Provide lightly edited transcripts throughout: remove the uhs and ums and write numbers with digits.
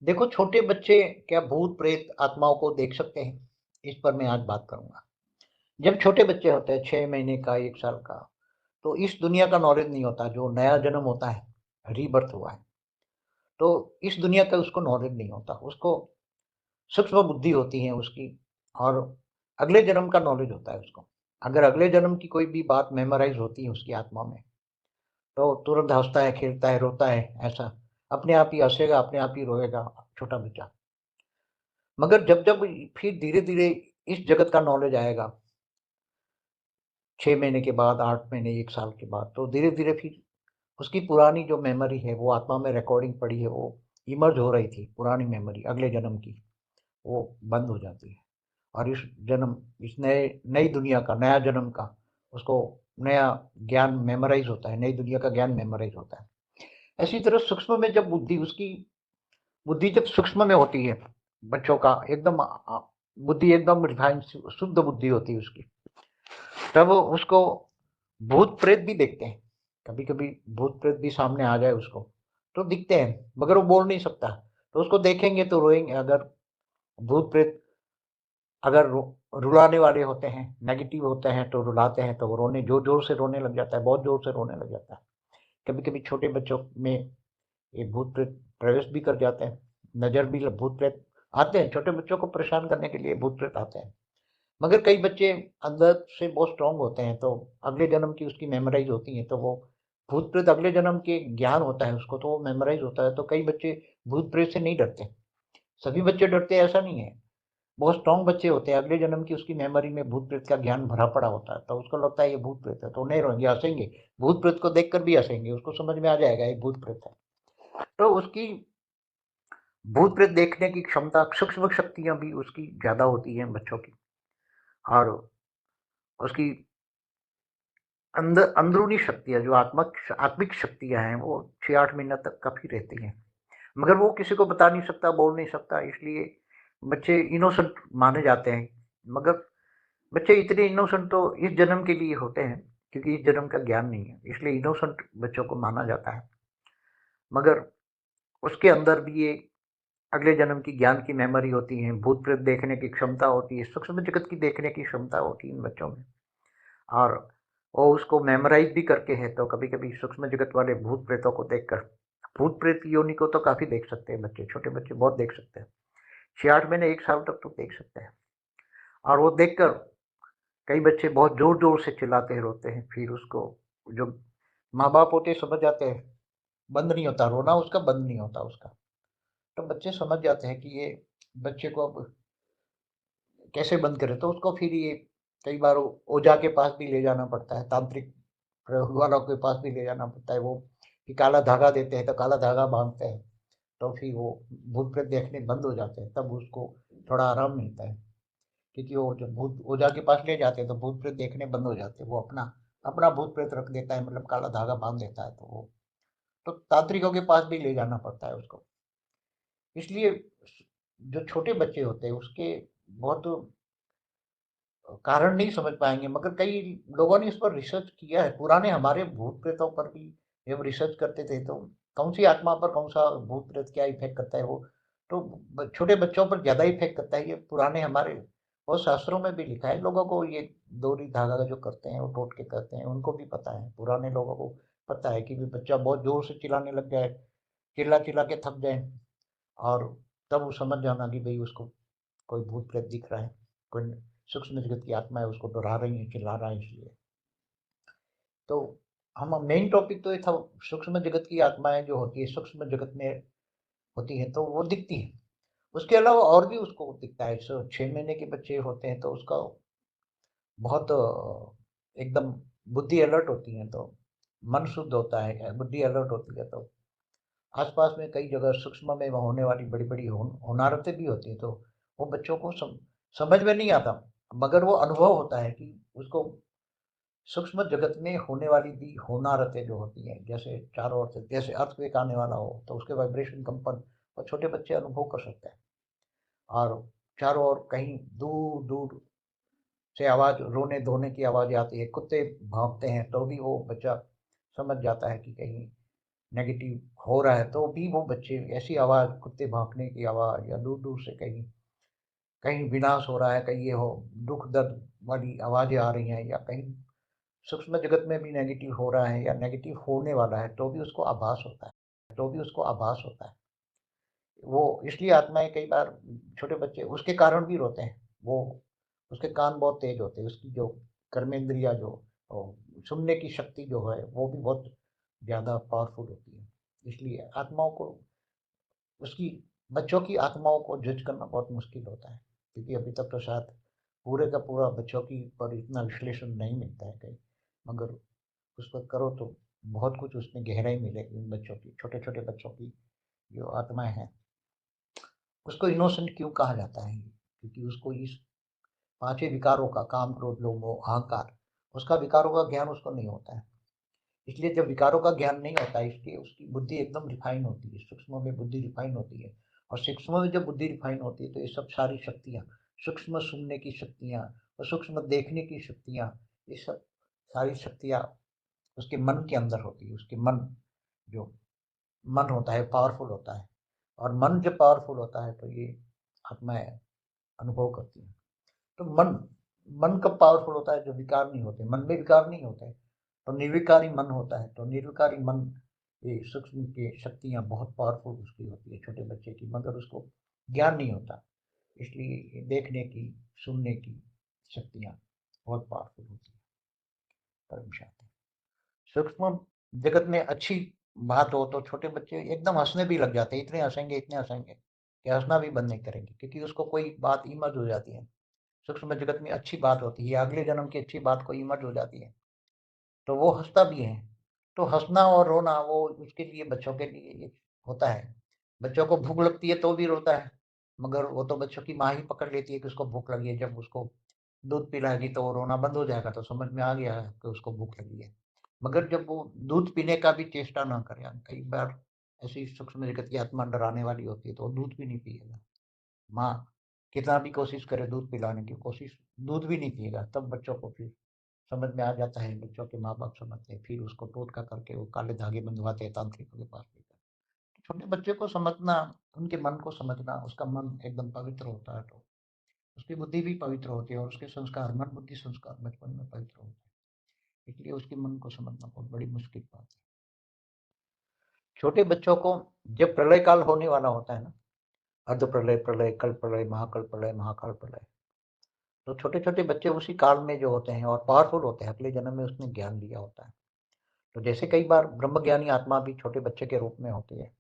देखो, छोटे बच्चे क्या भूत प्रेत आत्माओं को देख सकते हैं? इस पर मैं आज बात करूंगा। जब छोटे बच्चे होते हैं, 6 महीने का, 1 साल का, तो इस दुनिया का नॉलेज नहीं होता। जो नया जन्म होता है, रीबर्थ हुआ है, तो इस दुनिया का उसको नॉलेज नहीं होता। उसको सूक्ष्म बुद्धि होती है उसकी, और अगले जन्म का नॉलेज होता है उसको। अगर अगले जन्म की कोई भी बात मेमोराइज होती है उसकी आत्मा में, तो तुरंत हंसता है, खेलता है, रोता है। ऐसा अपने आप ही हंसेगा, अपने आप ही रोएगा छोटा बच्चा। मगर जब जब फिर धीरे धीरे इस जगत का नॉलेज आएगा, 6 महीने के बाद, 8 महीने, 1 साल के बाद, तो धीरे धीरे फिर उसकी पुरानी जो मेमोरी है, वो आत्मा में रिकॉर्डिंग पड़ी है, वो इमर्ज हो रही थी, पुरानी मेमोरी अगले जन्म की, वो बंद हो जाती है। और इस जन्म, इस नए नई दुनिया का, नया जन्म का, उसको नया ज्ञान मेमोराइज होता है, नई दुनिया का ज्ञान मेमोराइज होता है। इसी तरह सूक्ष्म में जब बुद्धि, उसकी बुद्धि जब सूक्ष्म में होती है, बच्चों का एकदम बुद्धि एकदम रिफाइंड, शुद्ध बुद्धि होती है उसकी, तब उसको भूत प्रेत भी देखते हैं। कभी कभी भूत प्रेत भी सामने आ जाए उसको, तो दिखते हैं, मगर वो बोल नहीं सकता। तो उसको देखेंगे तो रोएंगे। अगर भूत प्रेत अगर रुलाने वाले होते हैं, नेगेटिव होते हैं, तो रुलाते हैं, तो वो रोने, जोर जोर से रोने लग जाता है, बहुत जोर से रोने लग जाता है। कभी कभी छोटे बच्चों में ये भूत प्रेत प्रवेश भी कर जाते हैं। नजर भी, भूत प्रेत आते हैं, छोटे बच्चों को परेशान करने के लिए भूत प्रेत आते हैं। मगर कई बच्चे अंदर से बहुत स्ट्रांग होते हैं, तो अगले जन्म की उसकी मेमोराइज होती है, तो वो भूत प्रेत अगले जन्म के ज्ञान होता है उसको, तो वो मेमोराइज होता है। तो कई बच्चे भूत प्रेत से नहीं डरते। सभी बच्चे डरते हैं ऐसा नहीं है। बहुत स्ट्रांग बच्चे होते हैं, अगले जन्म की उसकी मेमोरी में भूत प्रेत का ज्ञान भरा पड़ा होता है, तो उसको लगता है ये भूत प्रेत है, तो नहीं रोएंगे, हंसेंगे। भूत प्रेत को देखकर भी हंसेंगे, उसको समझ में आ जाएगा ये भूत प्रेत है। तो उसकी भूत प्रेत देखने की क्षमता, सूक्ष्म शक्तियां भी उसकी ज्यादा होती हैं बच्चों की। और उसकी अंदर अंदरूनी शक्तियां, जो आत्मिक शक्तियां हैं, वो 6-8 महीना तक काफी रहती हैं। मगर वो किसी को बता नहीं सकता, बोल नहीं सकता, इसलिए बच्चे इनोसेंट माने जाते हैं। मगर बच्चे इतने इनोसेंट तो इस जन्म के लिए होते हैं, क्योंकि इस जन्म का ज्ञान नहीं है, इसलिए इनोसेंट बच्चों को माना जाता है। मगर उसके अंदर भी ये अगले जन्म की ज्ञान की मेमोरी होती है, भूत प्रेत देखने की क्षमता होती है, सूक्ष्म जगत की देखने की क्षमता होती है इन बच्चों में। और वो उसको मेमोराइज भी करके है, तो कभी कभी सूक्ष्म जगत वाले भूत प्रेतों को देखकर, भूत प्रेत योनि को तो काफी देख सकते हैं बच्चे, छोटे बच्चे बहुत देख सकते हैं। 6-8 महीने, 1 साल तक तो देख सकते हैं। और वो देखकर कई बच्चे बहुत जोर जोर से चिल्लाते हैं, रोते हैं। फिर उसको जो माँ बाप होते हैं समझ जाते हैं, बंद नहीं होता रोना उसका, बंद नहीं होता उसका। तो बच्चे समझ जाते हैं कि ये बच्चे को अब कैसे बंद करें। तो उसको फिर ये कई बार ओझा के पास भी ले जाना पड़ता है, तांत्रिक प्रयोग वालों के पास भी ले जाना पड़ता है। वो कि काला धागा देते हैं, तो काला धागा बांधते हैं, तो फिर वो भूत प्रेत देखने बंद हो जाते हैं। तब उसको थोड़ा आराम मिलता है, क्योंकि वो जब भूत ओझा के पास ले जाते हैं तो भूत प्रेत देखने बंद हो जाते हैं। वो अपना अपना भूत प्रेत रख देता है, मतलब काला धागा बांध देता है। तो वो, तो तांत्रिकों के पास भी ले जाना पड़ता है उसको। इसलिए जो छोटे बच्चे होते हैं उसके बहुत कारण नहीं समझ पाएंगे। मगर कई लोगों ने इस पर रिसर्च किया है, पुराने हमारे भूत प्रेतों पर भी जब रिसर्च करते थे, तो कौन सी आत्मा पर कौन सा भूत प्रेत क्या इफेक्ट करता है, वो तो छोटे बच्चों पर ज्यादा इफेक्ट करता है। ये पुराने हमारे बहुत शास्त्रों में भी लिखा है। लोगों को ये डोरी धागा का जो करते हैं, वो टोटके करते हैं, उनको भी पता है, पुराने लोगों को पता है कि भी बच्चा बहुत जोर से चिल्लाने लग जाए, चिल्ला चिल्ला के थक जाए, और तब वो समझ जाना कि भाई उसको कोई भूत प्रेत दिख रहा है, कोई सूक्ष्म जगत की आत्मा है, उसको डरा रही है, चिल्ला रहा है। इसलिए तो हम मेन टॉपिक तो ये था, सूक्ष्म जगत की आत्माएं जो होती है, सूक्ष्म जगत में होती है, तो वो दिखती है। उसके अलावा और भी उसको दिखता है। 6 महीने के बच्चे होते हैं, तो उसका बहुत एकदम बुद्धि अलर्ट होती है, तो मन शुद्ध होता है, बुद्धि अलर्ट होती है। तो आसपास में कई जगह सूक्ष्म में होने वाली बड़ी बड़ी होनारतें भी होती हैं, तो वो बच्चों को समझ में नहीं आता। मगर वो अनुभव होता है कि उसको सूक्ष्म जगत में होने वाली भी होनारतें जो होती हैं, जैसे चारों ओर से जैसे अर्थक्वेक आने वाला हो, तो उसके वाइब्रेशन, कंपन, और छोटे बच्चे अनुभव कर सकते हैं। और चारों ओर कहीं दूर दूर से आवाज, रोने धोने की आवाज आती है, कुत्ते भौंकते हैं, तो भी वो बच्चा समझ जाता है कि कहीं नेगेटिव हो रहा है, तो भी वो बच्चे ऐसी आवाज़, कुत्ते भौंकने की आवाज़ या दूर-दूर से कहीं कहीं विनाश हो रहा है, कहीं ये हो दुःख दर्द वाली आवाज़ें आ रही हैं, या कहीं सूक्ष्म जगत में भी नेगेटिव हो रहा है या नेगेटिव होने वाला है, तो भी उसको आभास होता है, तो भी उसको आभास होता है। वो इसलिए आत्माएँ कई बार, छोटे बच्चे उसके कारण भी रोते हैं। वो उसके कान बहुत तेज़ होते हैं, उसकी जो कर्मेंद्रियाँ जो सुनने की शक्ति जो है, वो भी बहुत ज़्यादा पावरफुल होती है। इसलिए आत्माओं को, उसकी बच्चों की आत्माओं को जज करना बहुत मुश्किल होता है, क्योंकि अभी तक तो शायद पूरे का पूरा बच्चों की पर इतना विश्लेषण नहीं मिलता है कहीं। मगर उस पर करो तो बहुत कुछ उसमें गहराई मिलेगी उन बच्चों की, छोटे-छोटे बच्चों की जो आत्माएँ हैं। उसको इनोसेंट क्यों कहा जाता है? क्योंकि उसको इस पाँचों विकारों का, काम, क्रोध, लोभ, मोह, अहंकार, उसका विकारों का ज्ञान उसको नहीं होता है। इसलिए जब विकारों का ज्ञान नहीं होता है, इसलिए उसकी बुद्धि एकदम रिफाइन होती है, सूक्ष्म में बुद्धि रिफाइन होती है। और सूक्ष्म में जब बुद्धि रिफाइन होती है, तो ये सब सारी शक्तियाँ, सूक्ष्म सुनने की शक्तियाँ और सूक्ष्म देखने की शक्तियाँ, ये सब सारी शक्तियाँ उसके मन के अंदर होती है। उसके मन, जो मन होता है, पावरफुल होता है। और मन जब पावरफुल होता है, तो ये आत्माएँ अनुभव करती हैं। तो मन मन कब पावरफुल होता है? जब विकार नहीं होते, मन में विकार नहीं होते, तो निर्विकारी मन होता है। तो निर्विकारी मन, ये सूक्ष्म की शक्तियाँ बहुत पावरफुल उसकी होती है छोटे बच्चे की, मगर उसको ज्ञान नहीं होता। इसलिए देखने की, सुनने की शक्तियाँ बहुत पावरफुल होती है। परम शांति। सूक्ष्म जगत में अच्छी बात हो तो छोटे बच्चे एकदम हँसने भी लग जाते हैं, इतने हँसेंगे कि हँसना भी बंद नहीं करेंगे, क्योंकि उसको कोई बात इमर्ज हो जाती है। सूक्ष्म जगत में अच्छी बात होती है, अगले जन्म की अच्छी बात कोई इमर्ज हो जाती है, तो वो हँसता भी है। तो हँसना और रोना वो उसके लिए, बच्चों के लिए ये होता है। बच्चों को भूख लगती है तो भी रोता है, मगर वो तो बच्चों की माँ ही पकड़ लेती है कि उसको भूख लगी है। जब उसको दूध पिलाएगी तो वो रोना बंद हो जाएगा, तो समझ में आ गया है कि उसको भूख लगी है। मगर जब वो दूध पीने का भी चेष्टा ना करे, कई बार ऐसी सूक्ष्म जगत की आत्मा डराने वाली होती है, तो वो दूध भी नहीं पिएगा। माँ कितना भी कोशिश करे दूध पिलाने की कोशिश, दूध भी नहीं पिएगा, तब बच्चों को फिर समझ में आ जाता है, बच्चों के माँ-बाप समझते हैं, फिर उसको टोटका करके वो काले धागे बंधवाते हैं तांत्रिकों के पास लेकर। छोटे बच्चे को समझना, उनके मन को समझना, उसका मन एकदम पवित्र होता है, तो उसकी बुद्धि भी पवित्र होती है और उसके संस्कार, मन, बुद्धि, संस्कार बचपन में पवित्र होते हैं। इसलिए उसके मन को समझना बहुत बड़ी मुश्किल बात है। छोटे बच्चों को जब प्रलय काल होने वाला होता है ना, अर्ध प्रलय, प्रलय, कल्प प्रलय, महाकाल प्रलय, तो छोटे-छोटे बच्चे उसी काल में जो होते हैं और पावरफुल होते हैं, अगले जन्म में उसने ज्ञान लिया होता है। तो जैसे कई बार ब्रह्मज्ञानी आत्मा भी छोटे बच्चे के रूप में होती है,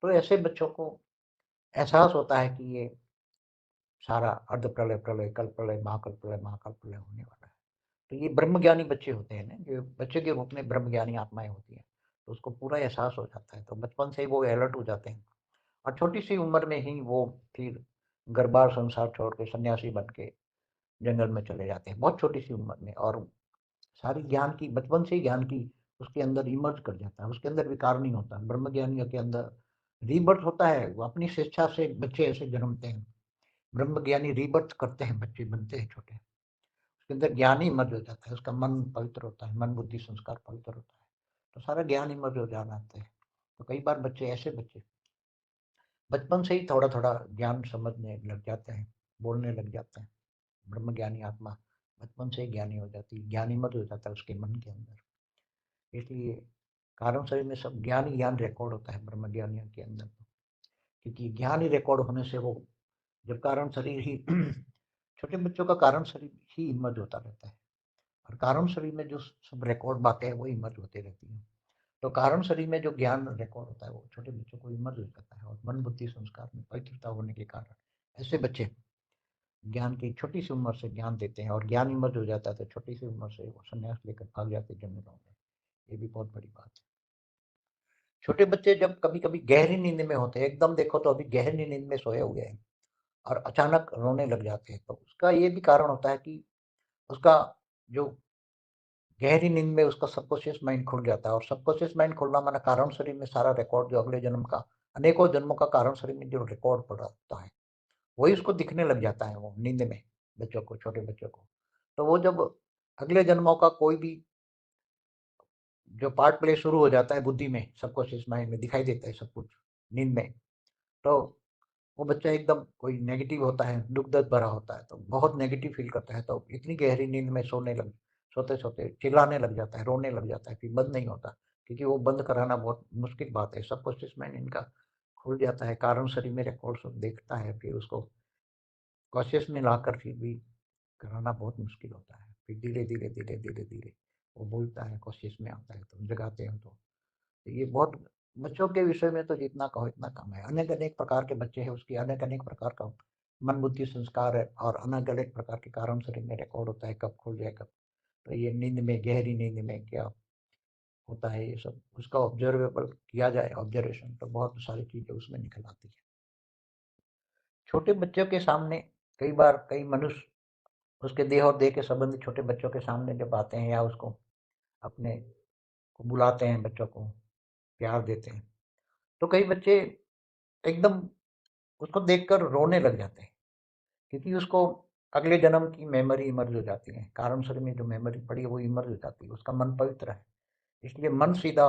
तो ऐसे बच्चों को एहसास होता है कि ये सारा अर्ध प्रलय, प्रलय, कल्प प्रलय, महाकाल प्रलय होने वाला है। तो ये ब्रह्मज्ञानी बच्चे होते हैं ना, जो बच्चे के रूप में ब्रह्मज्ञानी आत्माएँ होती हैं, तो उसको पूरा एहसास हो जाता है, तो बचपन से ही वो अलर्ट हो जाते हैं और छोटी-सी उम्र में ही वो फिर घर-बार संसार छोड़ के सन्यासी बन के जंगल में चले जाते हैं, बहुत छोटी-सी उम्र में। और सारी ज्ञान की, बचपन से ही ज्ञान की उसके अंदर इमर्ज कर जाता है, उसके अंदर विकार नहीं होता। ब्रह्मज्ञानियों के अंदर रीबर्थ होता है, वो अपनी स्वेच्छा से बच्चे ऐसे जन्मते हैं। ब्रह्मज्ञानी रीबर्थ करते हैं, बच्चे बनते हैं छोटे। उसके अंदर ज्ञान ही इमर्ज हो जाता है, उसका मन पवित्र होता है, मन, बुद्धि, संस्कार पवित्र होता है, तो सारा ज्ञान इमर्ज हो जाना आता है। तो कई बार बच्चे, ऐसे बच्चे बचपन से ही थोड़ा-थोड़ा ज्ञान समझने लग जाते हैं, बोलने लग जाते हैं। ब्रह्मज्ञानी आत्मा बचपन से ही ज्ञानी हो जाती है, ज्ञान इमर्ज हो जाता है उसके मन के अंदर। इसलिए कारण शरीर में सब ज्ञान ही ज्ञान रिकॉर्ड होता है ब्रह्मज्ञानियों के अंदर, क्योंकि ज्ञान ही रिकॉर्ड होने से वो, जब कारण शरीर ही छोटे बच्चों का कारण शरीर ही इमर्ज होता रहता है, और कारण शरीर में जो सब रिकॉर्ड बातें हैं वो इमर्ज होती रहती हैं। तो कारण शरीर में जो ज्ञान रिकॉर्ड होता है वो छोटे बच्चों को इमर्ज हो जाता है, और मन, बुद्धि, संस्कार में पवित्रता होने के कारण ऐसे बच्चे ज्ञान की छोटी सी उम्र से ज्ञान देते हैं, और ज्ञान इमर्ज हो जाता है तो छोटी सी उम्र से वो संन्यास लेकर भाग जाते हैं जंगलों में। ये भी बहुत बड़ी बात है। छोटे बच्चे जब कभी-कभी गहरी नींद में होते हैं, एकदम देखो तो अभी गहरी नींद में सोए हुए हैं और अचानक रोने लग जाते हैं, तो उसका ये भी कारण होता है कि उसका जो गहरी नींद में उसका सबकॉन्शियस माइंड खुल जाता है, और सबकॉन्शियस माइंड खुलना माने कारण शरीर में सारा रिकॉर्ड, जो अगले जन्म का, अनेकों जन्मों का कारण शरीर में जो रिकॉर्ड पड़ा होता है, वही उसको दिखने लग जाता है वो नींद में, बच्चों को, छोटे बच्चों को। तो वो जब अगले जन्मों का कोई भी जो पार्ट प्ले शुरू हो जाता है बुद्धि में, सबकॉन्शियस माइंड में दिखाई देता है सब कुछ नींद में, तो वो बच्चा एकदम कोई नेगेटिव होता है, दुख दर्द भरा होता है, तो बहुत नेगेटिव फील करता है, तो इतनी गहरी नींद में सोते सोते चिल्लाने लग जाता है, रोने लग जाता है, फिर बंद नहीं होता, क्योंकि वो बंद कराना बहुत मुश्किल बात है। सबकॉन्शियस माइंड इनका खुल जाता है, कारण शरीर में रिकॉर्ड सब देखता है, फिर उसको कॉन्शियस में लाकर फिर भी कराना बहुत मुश्किल होता है। फिर धीरे धीरे धीरे धीरे धीरे वो बोलता है, कॉन्शियस में आता है, तो जगाते हैं। तो ये बहुत, बच्चों के विषय में तो जितना कहो इतना कम है। अनेक अनेक प्रकार के बच्चे हैं, उसकी अनेक अनेक प्रकार का मन बुद्धि संस्कार है, और अनेक अनेक प्रकार के कारण शरीर में रिकॉर्ड होता है, कब खुल जाए कब। तो ये नींद में, गहरी नींद में क्या होता है, ये सब उसका ऑब्जर्वेबल किया जाए, ऑब्जर्वेशन, तो बहुत सारी चीजें उसमें निकल आती है। छोटे बच्चों के सामने कई बार कई मनुष्य उसके देह और देह के संबंधी छोटे बच्चों के सामने जब आते हैं, या उसको अपने को बुलाते हैं, बच्चों को प्यार देते हैं, तो कई बच्चे एकदम उसको देखकर रोने लग जाते हैं, क्योंकि उसको अगले जन्म की मेमोरी इमर्ज हो जाती है, कारण शरीर में जो मेमोरी पड़ी है वो इमर्ज हो जाती है, उसका मन पवित्र है, इसलिए मन सीधा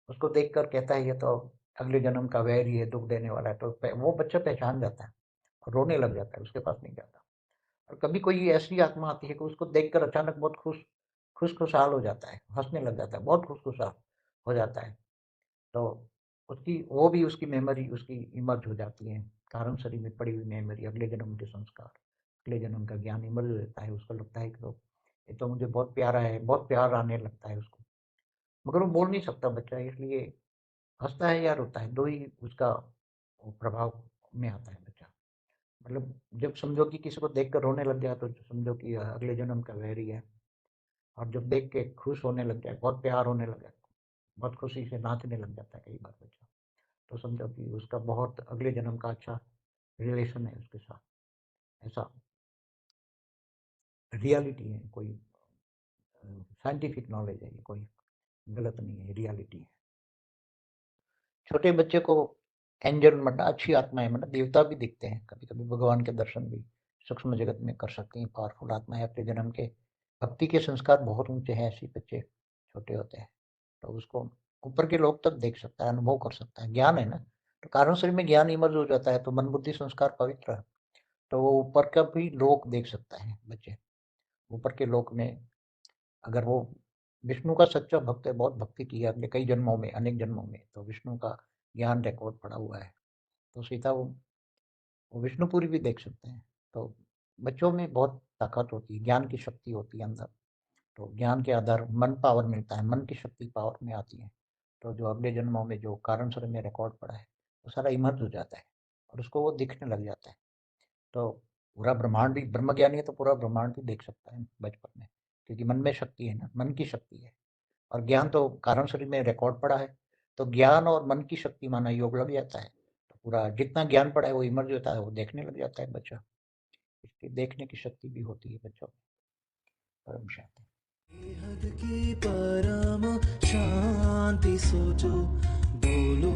उसको देखकर कहता है ये तो अगले जन्म का वैरी है, दुख देने वाला है, तो वो बच्चा पहचान जाता है और रोने लग जाता है, उसके पास नहीं जाता। और कभी कोई ऐसी आत्मा आती है कि उसको देखकर अचानक बहुत खुशखुशाल हो जाता है, हंसने लग जाता है, बहुत खुशखुशाल हो जाता है, तो उसकी वो भी उसकी मेमोरी उसकी इमर्ज हो जाती है, कारण शरीर में पड़ी हुई मेमोरी, अगले जन्म के संस्कार, अगले जन्म का ज्ञान इमर्ज हो जाता है, उसको लगता है कि तो ये तो मुझे बहुत प्यारा है, बहुत प्यार आने लगता है उसको, मगर वो बोल नहीं सकता बच्चा, इसलिए हंसता है या रोता है, दो ही उसका वो प्रभाव में आता है बच्चा। मतलब जब समझो कि किसी को देख कर रोने लग गया, तो समझो कि अगले जन्म का वैरी है, और जब देख के खुश होने लग जाए, बहुत प्यार होने लग जाए, बहुत खुशी से नाचने लग जाता है कई बार बच्चा, तो समझो कि उसका बहुत अगले जन्म का अच्छा रिलेशन है उसके साथ, ऐसा रियलिटी है, कोई साइंटिफिक नॉलेज है, ये कोई गलत नहीं है, रियलिटी है। छोटे बच्चे को एंजल मतलब अच्छी आत्माएं, मतलब देवता भी दिखते हैं, कभी कभी भगवान के दर्शन भी सूक्ष्म जगत में कर सकती हैं, पावरफुल आत्माएं, अपने जन्म के भक्ति के संस्कार बहुत ऊंचे हैं, ऐसे बच्चे छोटे होते हैं, तो उसको ऊपर के लोग तक देख सकता है, अनुभव कर सकता है, ज्ञान है ना, तो कारण शरीर में ज्ञान इमर्ज हो जाता है, तो मन बुद्धि संस्कार पवित्र है, तो वो ऊपर का भी लोक देख सकता है बच्चे, ऊपर के लोक में, अगर वो विष्णु का सच्चा भक्त है, बहुत भक्ति की है अपने कई जन्मों में, अनेक जन्मों में, तो विष्णु का ज्ञान रिकॉर्ड पड़ा हुआ है, तो सीता वो विष्णुपुरी भी देख सकते हैं। तो बच्चों में बहुत ताकत होती है, ज्ञान की शक्ति होती है अंदर, तो ज्ञान के आधार मन पावर मिलता है, मन की शक्ति पावर में आती है, तो जो अगले जन्मों में जो कारण शरीर में रिकॉर्ड पड़ा है वो सारा इमर्ज हो जाता है, और उसको वो दिखने लग जाता है, तो पूरा ब्रह्मांड भी, ब्रह्मज्ञानी है तो पूरा ब्रह्मांड भी देख सकता है बचपन में, क्योंकि मन में शक्ति है ना, मन की शक्ति है, और ज्ञान तो कारण शरीर में रिकॉर्ड पड़ा है, तो ज्ञान और मन की शक्ति माना योग लग जाता है, तो पूरा जितना ज्ञान पड़ा है वो इमर्ज होता है, वो देखने लग जाता है बच्चा, इसकी देखने की शक्ति भी होती है बच्चों में। परम शांति। बेहद की परम शांति सोचो, बोलो